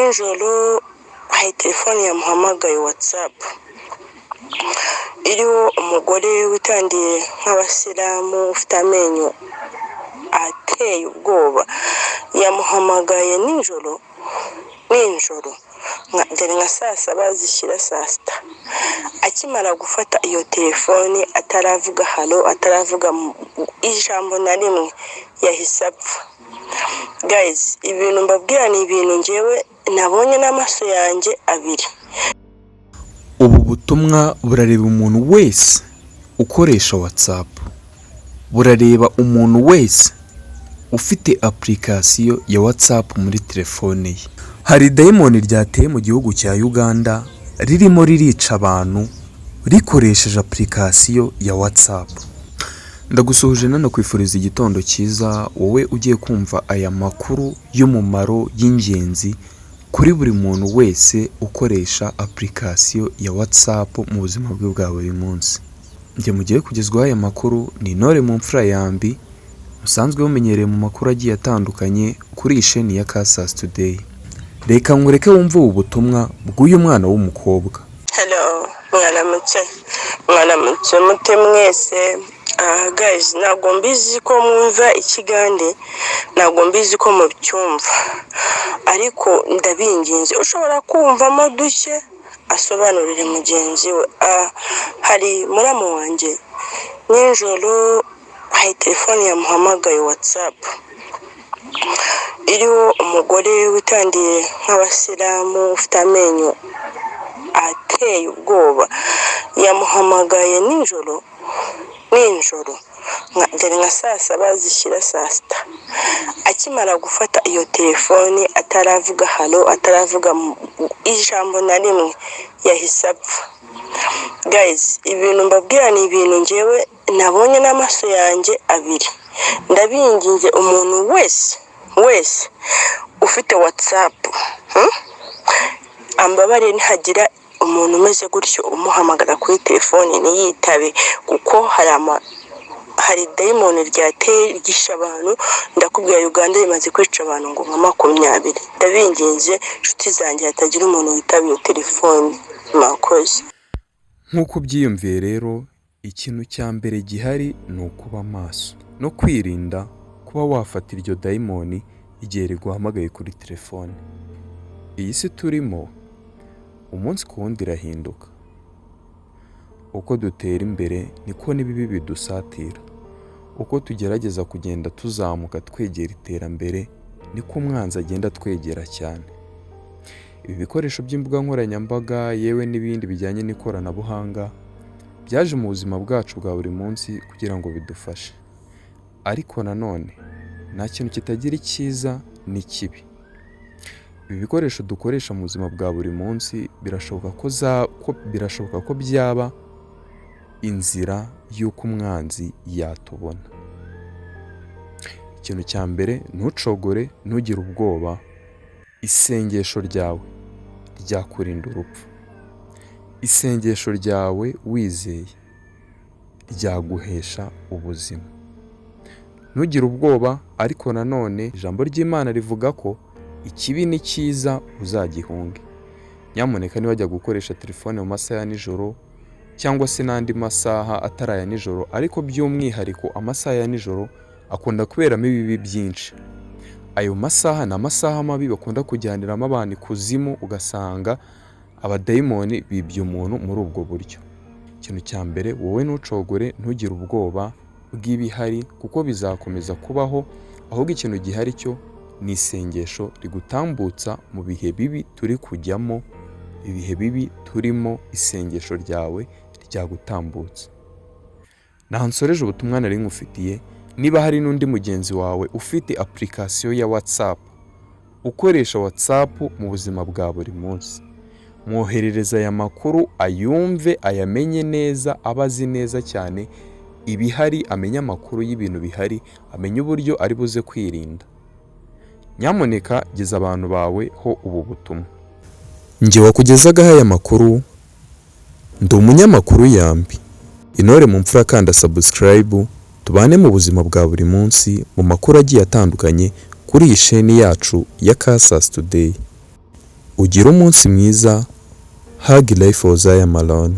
nijoro hari telefone yamuhamagaye WhatsApp iriho umugore witandiye nk'abasilamu ufite amenyo ateye ubwoba. Yamuhamagaye nijoro dore nka saa saba zishyira saa sita. Akimara gufata iyo telefone ataravuga halo, ataravuga ijambo na rimwe, yahise apfa. Guys, ibintu mbabwira ni ibintu njyewe nabonye n'amaso yanjye abiri. Ubu butumwa burareba umuntu wese ukoresha WhatsApp, burareba umuntu wese ufite application ya WhatsApp muri telefone ye. Hari dayimoni ryateye mu gihugu cya Uganda ririmo ririca abantu rikoresheje application ya WhatsApp. Ndagusuhuje nano kwifuriza igitondo cyiza wowe ugiye kumva aya makuru y'umumaro y'ingenzi kuri buri muntu wese ukoresha application ya WhatsApp mu buzima bwe bwa buri munsi. Njye mugiye kugezwaho aya makuru ni Intore mu mfura yambi, musanzwe mumenyereye mu makuru agiye atandukanye kuri isheni ya Kasas Today. Reka ngureke wumve ubu butumwa bw'uyu mwana w'umukobwa. Hello, mwaramutse mute mwese. Guys, ntabwo mbizi ko mwumva ikigande, ntabwo mbizi ko mubyumva, ariko ndabinginze ushobora kumvamo dushye asobanurire mugenzi we. Hari muramu wanjye nijoro hari telefone yamuhamagaye WhatsApp iriho umugore witandiye nk'abasilamu ufite amenyo ateye ubwoba. Yamuhamagaye nijoro dore nka saa saba zishyira saa sita. Akimara gufata iyo telefone ataravuga halo, ataravuga ijambo na rimwe, yahise apfa. Guys, ibintu mbabwira ni ibintu njyewe nabonye n'amaso yanjye abiri. Ndabinginze umuntu wese ufite WhatsApp, ambabare ntihagira umuntu umeze gutyo umuhamagara kuri telefone ntiyitabe, kuko hari dayimoni ryateye ryisha abantu. Ndakubwira Uganda imaze kwica abantu ngo nka 20. Ndabinginze inshuti zanjye hatagira umuntu witaba iyo telefone. Mwakoze. Nk'uko byiyumviye rero, ikintu cya mbere gihari ni ukuba maso no kwirinda kuba wafata iryo dayimoni igihe riguhamagaye kuri telefone. Iyi si turimo umunsi ku wundi irahinduka. Uko dutera imbere niko n'ibibi bidusatira. Uko tugerageza kugenda tuzamuka twegera iterambere niko umwanzi agenda twegera cyane. Ibi bikoresho by'imbuga nkoranyambaga yewe n'ibindi bijyanye n'ikoranabuhanga byaje mu buzima bwacu bwa buri munsi kugira ngo bidufashe. Ariko nanone nta kintu kitagira icyiza n'ikibi. Ibi bikoresho dukoresha mu buzima bwa buri munsi birashoboka ko byaba inzira y'uko umwanzi yatubona. Ikintu cya mbere, ntucogore, ntugire ubwoba. Isengesho ryawe ryakurinda urupfu. Isengesho ryawe wizeye ryaguhesha ubuzima. Ntugire ubwoba, ariko nanone ijambo ry'Imana rivuga ko ikibi ni cyiza uzagihunge. Nyamuneka niwajya gukoresha telefone mu masaha ya nijoro cyangwa se n'andi masaha atari aya nijoro, ariko by'umwihariko amasaha ya nijoro akunda kuberamo ibibi byinshi. Ayo masaha ni amasaha mabi bakunda kujyaniramo abantu ikuzimu, ugasanga abadayimoni bibye umuntu muri ubwo buryo. Ikintu cya mbere, wowe ntucogore, ntugire ubwoba bw'ibihari kuko bizakomeza kubaho, ahubwo ikintu gihari cyo ni isengesho rigutambutsa mu bihe bibi turi kujyamo. Ibihe bibi turimo, isengesho ryawe ryagutambutsa. Nsoreje ubutumwa nari ngufitiye. Niba hari n'undi mugenzi wawe ufite application ya WhatsApp, ukoresha WhatsApp mu buzima bwa buri munsi, mwoherereza aya makuru ayumve, ayamenye neza, abazi neza cyane ibihari, amenye amakuru y'ibintu bihari, amenye uburyo ari buze kwirinda. Nyamuneka geza abantu bawe ho ubu butumwa. Njye wakugezagaho aya makuru ndi umunyamakuru Yambi. Intore mu mfura, kanda subscribe, tubane mu buzima bwa buri munsi mu makuru agiye atandukanye kuri iyi sheni yacu ya Kasas Today. ugire umunsi mwiza. Hug Life Ozaya Malone.